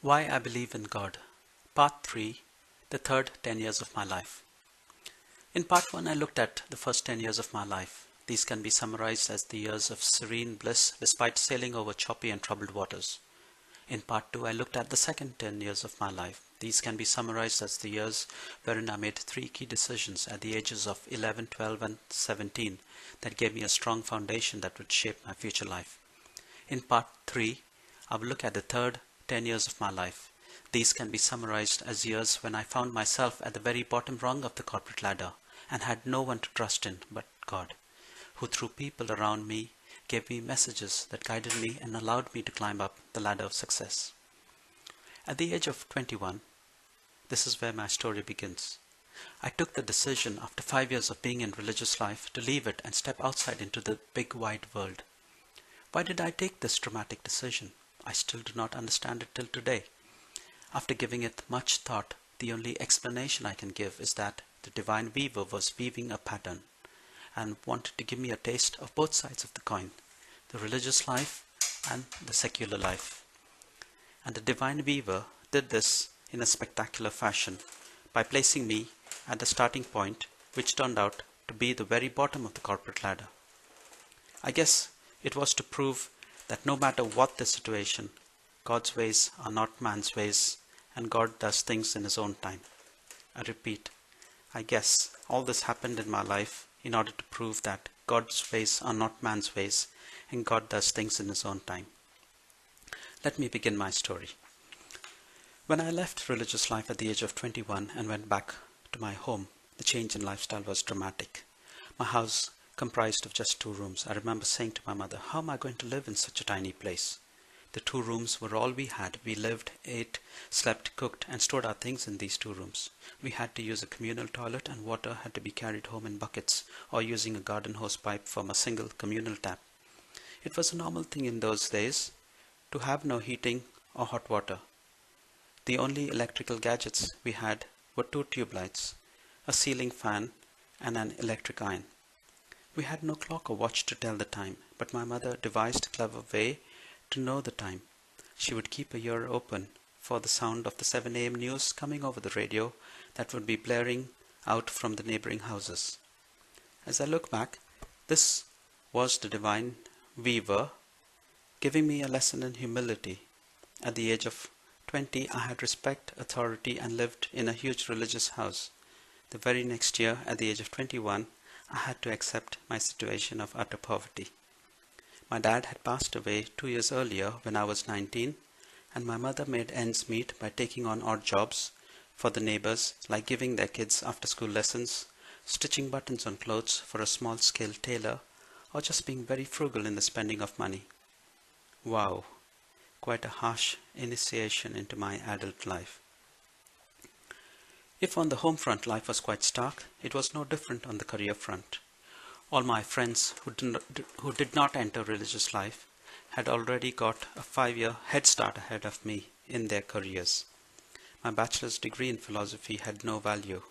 Why I Believe in God, Part 3, the third 10 years of my life. In Part 1, I looked at the first 10 years of my life. These can be summarized as the years of serene bliss despite sailing over choppy and troubled waters. In Part 2, I looked at the second 10 years of my life. These can be summarized as the years wherein I made three key decisions at the ages of 11, 12, and 17 that gave me a strong foundation that would shape my future life. In Part 3, I will look at the third 10 years of my life. These can be summarized as years when I found myself at the very bottom rung of the corporate ladder and had no one to trust in but God, who through people around me gave me messages that guided me and allowed me to climb up the ladder of success. At the age of 21, this is where my story begins. I took the decision after 5 years of being in religious life to leave it and step outside into the big wide world. Why did I take this dramatic decision? I still do not understand it till today. After giving it much thought, the only explanation I can give is that the divine weaver was weaving a pattern and wanted to give me a taste of both sides of the coin, the religious life and the secular life. And the divine weaver did this in a spectacular fashion by placing me at the starting point, which turned out to be the very bottom of the corporate ladder. I guess it was to prove that no matter what the situation, God's ways are not man's ways, and God does things in His own time. I repeat, I guess all this happened in my life in order to prove that God's ways are not man's ways, and God does things in His own time. Let me begin my story. When I left religious life at the age of 21 and went back to my home, the change in lifestyle was dramatic. My house comprised of just 2 rooms. I remember saying to my mother, how am I going to live in such a tiny place? The 2 rooms were all we had. We lived, ate, slept, cooked, and stored our things in these 2 rooms. We had to use a communal toilet, and water had to be carried home in buckets or using a garden hose pipe from a single communal tap. It was a normal thing in those days to have no heating or hot water. The only electrical gadgets we had were 2 tube lights, a ceiling fan, and an electric iron. We had no clock or watch to tell the time, but my mother devised a clever way to know the time. She would keep her ear open for the sound of the 7 a.m. news coming over the radio that would be blaring out from the neighboring houses. As I look back, this was the divine weaver giving me a lesson in humility. At the age of 20, I had respect, authority, and lived in a huge religious house. The very next year, at the age of 21, I had to accept my situation of utter poverty. My dad had passed away 2 years earlier when I was 19, and my mother made ends meet by taking on odd jobs for the neighbors, like giving their kids after-school lessons, stitching buttons on clothes for a small-scale tailor, or just being very frugal in the spending of money. Wow, quite a harsh initiation into my adult life. If on the home front life was quite stark, it was no different on the career front. All my friends who did not enter religious life had already got a 5-year head start ahead of me in their careers. My bachelor's degree in philosophy had no value.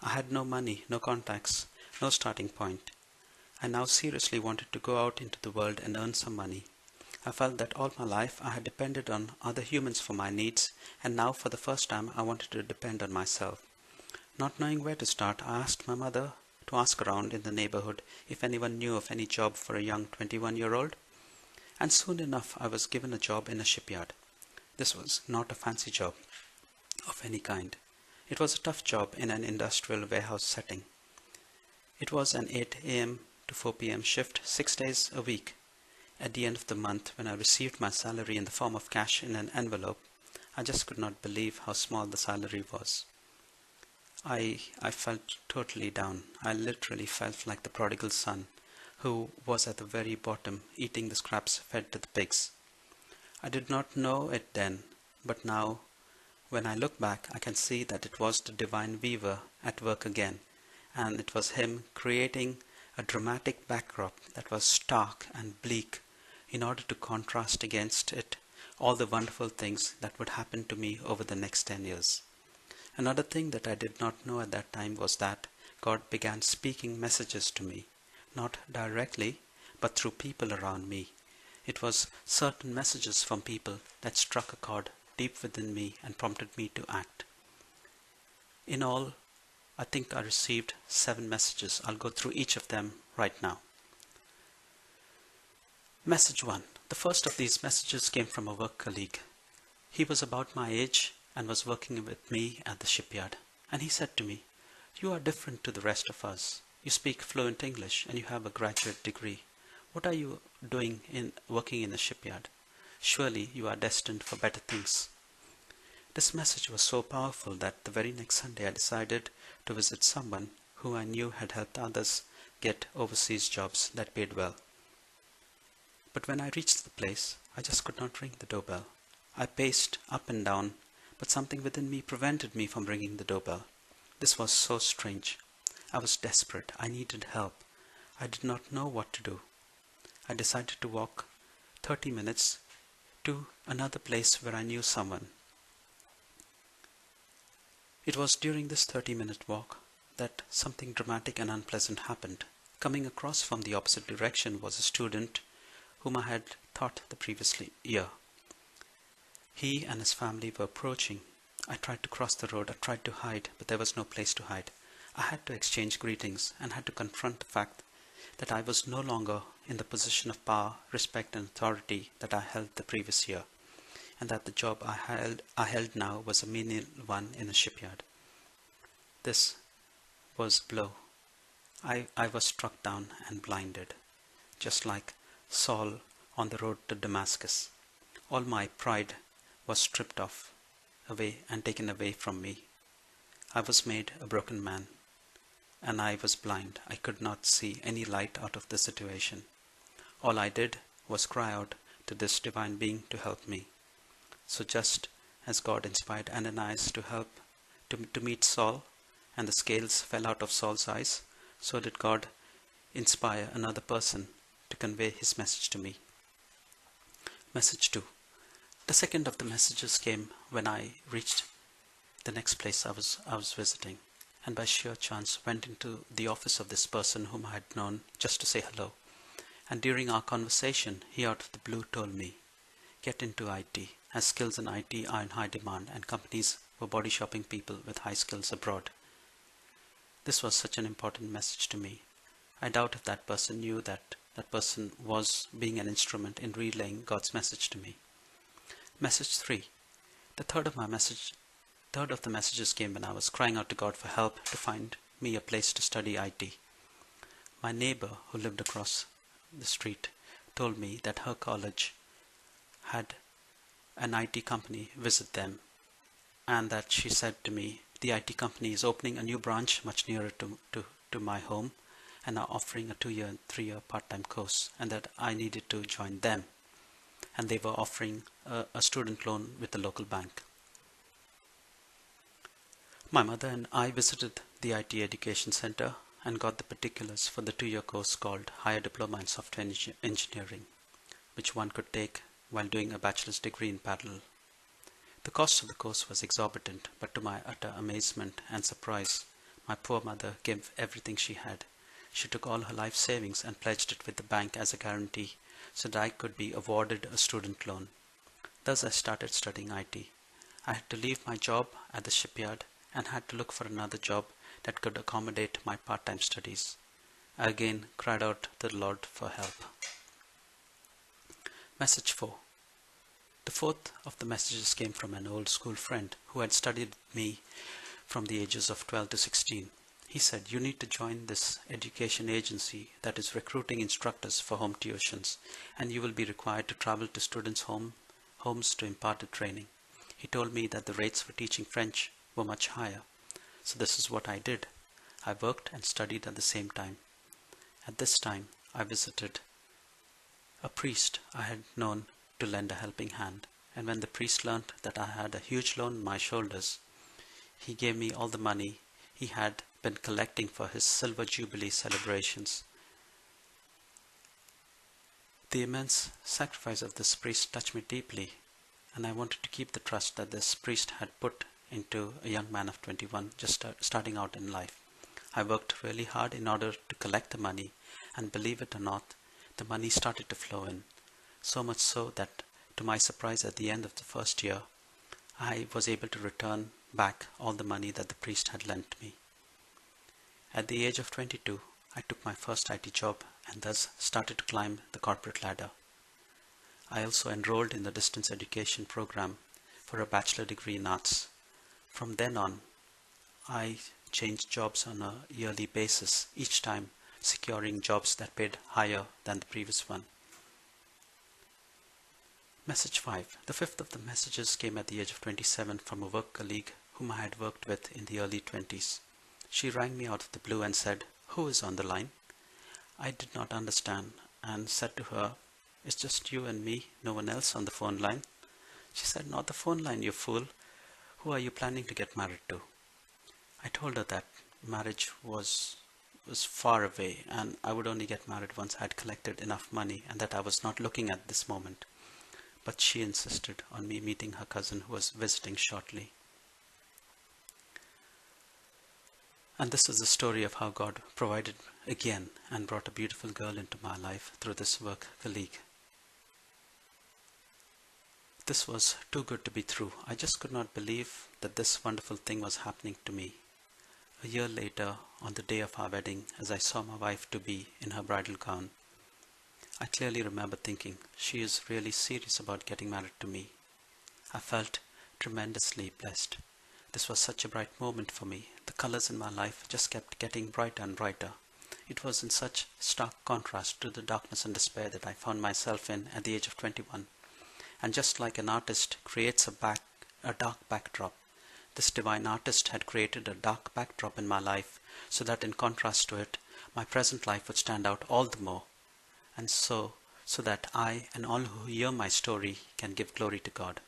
I had no money, no contacts, no starting point. I now seriously wanted to go out into the world and earn some money. I felt that all my life I had depended on other humans for my needs, and now for the first time I wanted to depend on myself. Not knowing where to start, I asked my mother to ask around in the neighborhood if anyone knew of any job for a young 21-year-old. And soon enough I was given a job in a shipyard. This was not a fancy job of any kind. It was a tough job in an industrial warehouse setting. It was an 8 a.m. to 4 p.m. shift, 6 days a week. At the end of the month, when I received my salary in the form of cash in an envelope, I just could not believe how small the salary was. I felt totally down. I literally felt like the prodigal son who was at the very bottom eating the scraps fed to the pigs. I did not know it then, but now when I look back, I can see that it was the divine weaver at work again, and it was him creating a dramatic backdrop that was stark and bleak in order to contrast against it all the wonderful things that would happen to me over the next 10 years. Another thing that I did not know at that time was that God began speaking messages to me, not directly, but through people around me. It was certain messages from people that struck a chord deep within me and prompted me to act. In all, I think I received 7 messages. I'll go through each of them right now. Message 1. The first of these messages came from a work colleague. He was about my age and was working with me at the shipyard. And he said to me, "You are different to the rest of us. You speak fluent English and you have a graduate degree. What are you doing working in a shipyard? Surely you are destined for better things." This message was so powerful that the very next Sunday I decided to visit someone who I knew had helped others get overseas jobs that paid well. But when I reached the place, I just could not ring the doorbell. I paced up and down, but something within me prevented me from ringing the doorbell. This was so strange. I was desperate. I needed help. I did not know what to do. I decided to walk 30 minutes to another place where I knew someone. It was during this 30-minute walk that something dramatic and unpleasant happened. Coming across from the opposite direction was a student whom I had taught the previous year. He and his family were approaching. I tried to cross the road. I tried to hide, but there was no place to hide. I had to exchange greetings and had to confront the fact that I was no longer in the position of power, respect and authority that I held the previous year, and that the job I held now was a menial one in a shipyard. This was a blow. I was struck down and blinded, just like Saul on the road to Damascus. All my pride was stripped off away and taken away from me. I was made a broken man, and I was blind. I could not see any light out of the situation. All I did was cry out to this divine being to help me. So just as God inspired Ananias to meet Saul, and the scales fell out of Saul's eyes, so did God inspire another person to convey his message to me. Message 2. The second of the messages came when I reached the next place I was visiting, and by sheer chance went into the office of this person whom I had known just to say hello. And during our conversation, he out of the blue told me, "Get into IT, as skills in IT are in high demand and companies were body shopping people with high skills abroad." This was such an important message to me. I doubt if that person knew that that person was being an instrument in relaying God's message to me. Message 3. The third of the messages came when I was crying out to God for help to find me a place to study IT. My neighbor who lived across the street told me that her college had an IT company visit them, and that she said to me, "The IT company is opening a new branch much nearer to my home and are offering a 2-year and 3-year part-time course, and that I needed to join them. And they were offering a student loan with the local bank." My mother and I visited the IT Education Center and got the particulars for the 2-year course called Higher Diploma in Software Engineering, which one could take while doing a bachelor's degree in parallel. The cost of the course was exorbitant, but to my utter amazement and surprise, my poor mother gave everything she had. She took all her life savings and pledged it with the bank as a guarantee so that I could be awarded a student loan. Thus I started studying IT. I had to leave my job at the shipyard and had to look for another job that could accommodate my part-time studies. I again cried out to the Lord for help. Message 4. The fourth of the messages came from an old school friend who had studied with me from the ages of 12 to 16. He said, "You need to join this education agency that is recruiting instructors for home tuitions, and you will be required to travel to students' homes to impart the training." He told me that the rates for teaching French were much higher. So this is what I did. I worked and studied at the same time. At this time, I visited a priest I had known to lend a helping hand, and when the priest learnt that I had a huge loan on my shoulders, he gave me all the money he had been collecting for his Silver Jubilee celebrations. The immense sacrifice of this priest touched me deeply, and I wanted to keep the trust that this priest had put into a young man of 21 just starting out in life. I worked really hard in order to collect the money, and believe it or not, the money started to flow in. So much so that, to my surprise, at the end of the first year, I was able to return back all the money that the priest had lent me. At the age of 22, I took my first IT job and thus started to climb the corporate ladder. I also enrolled in the distance education program for a bachelor degree in arts. From then on, I changed jobs on a yearly basis, each time securing jobs that paid higher than the previous one. Message 5. The fifth of the messages came at the age of 27 from a work colleague whom I had worked with in the early 20s. She rang me out of the blue and said, "Who is on the line?" I did not understand and said to her, "It's just you and me, no one else on the phone line." She said, "Not the phone line, you fool. Who are you planning to get married to?" I told her that marriage was far away and I would only get married once I had collected enough money and that I was not looking at this moment. But she insisted on me meeting her cousin who was visiting shortly. And this is the story of how God provided again and brought a beautiful girl into my life through this work colleague. This was too good to be true. I just could not believe that this wonderful thing was happening to me. A year later, on the day of our wedding, as I saw my wife-to-be in her bridal gown, I clearly remember thinking, she is really serious about getting married to me. I felt tremendously blessed. This was such a bright moment for me. The colors in my life just kept getting brighter and brighter. It was in such stark contrast to the darkness and despair that I found myself in at the age of 21. And just like an artist creates a dark backdrop, this divine artist had created a dark backdrop in my life so that in contrast to it, my present life would stand out all the more. And so that I and all who hear my story can give glory to God.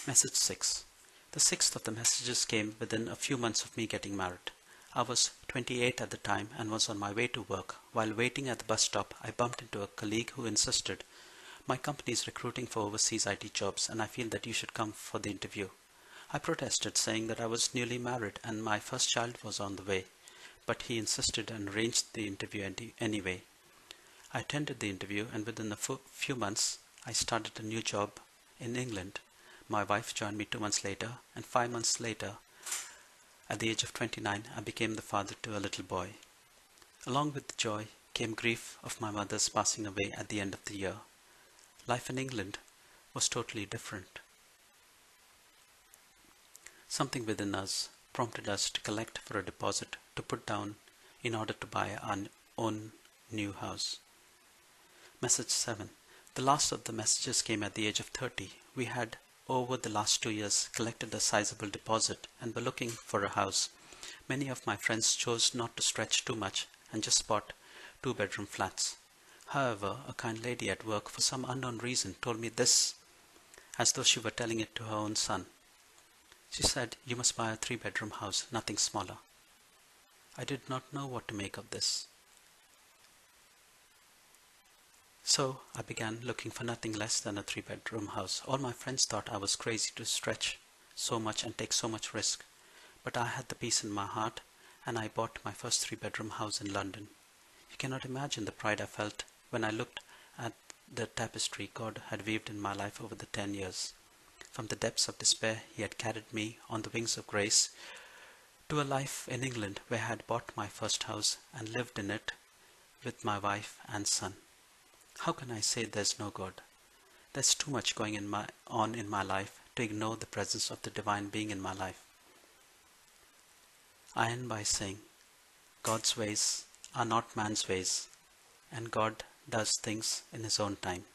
Message 6. The sixth of the messages came within a few months of me getting married. I was 28 at the time and was on my way to work. While waiting at the bus stop, I bumped into a colleague who insisted, "My company is recruiting for overseas IT jobs and I feel that you should come for the interview." I protested, saying that I was newly married and my first child was on the way, but he insisted and arranged the interview anyway. I attended the interview and within a few months, I started a new job in England. My wife joined me 2 months later, and 5 months later, at the age of 29, I became the father to a little boy. Along with the joy came grief of my mother's passing away at the end of the year. Life in England was totally different. Something within us prompted us to collect for a deposit to put down in order to buy our own new house. Message 7. The last of the messages came at the age of 30. We had, over the last 2 years, collected a sizable deposit and were looking for a house. Many of my friends chose not to stretch too much and just bought 2-bedroom flats. However, a kind lady at work, for some unknown reason, told me this as though she were telling it to her own son. She said, "You must buy a 3-bedroom house, nothing smaller." I did not know what to make of this. So I began looking for nothing less than a 3-bedroom house. All my friends thought I was crazy to stretch so much and take so much risk. But I had the peace in my heart and I bought my first 3-bedroom house in London. You cannot imagine the pride I felt when I looked at the tapestry God had weaved in my life over the 10 years. From the depths of despair, He had carried me on the wings of grace to a life in England where I had bought my first house and lived in it with my wife and son. How can I say there's no God? There's too much going on in my life to ignore the presence of the divine being in my life. I end by saying, God's ways are not man's ways, and God does things in His own time.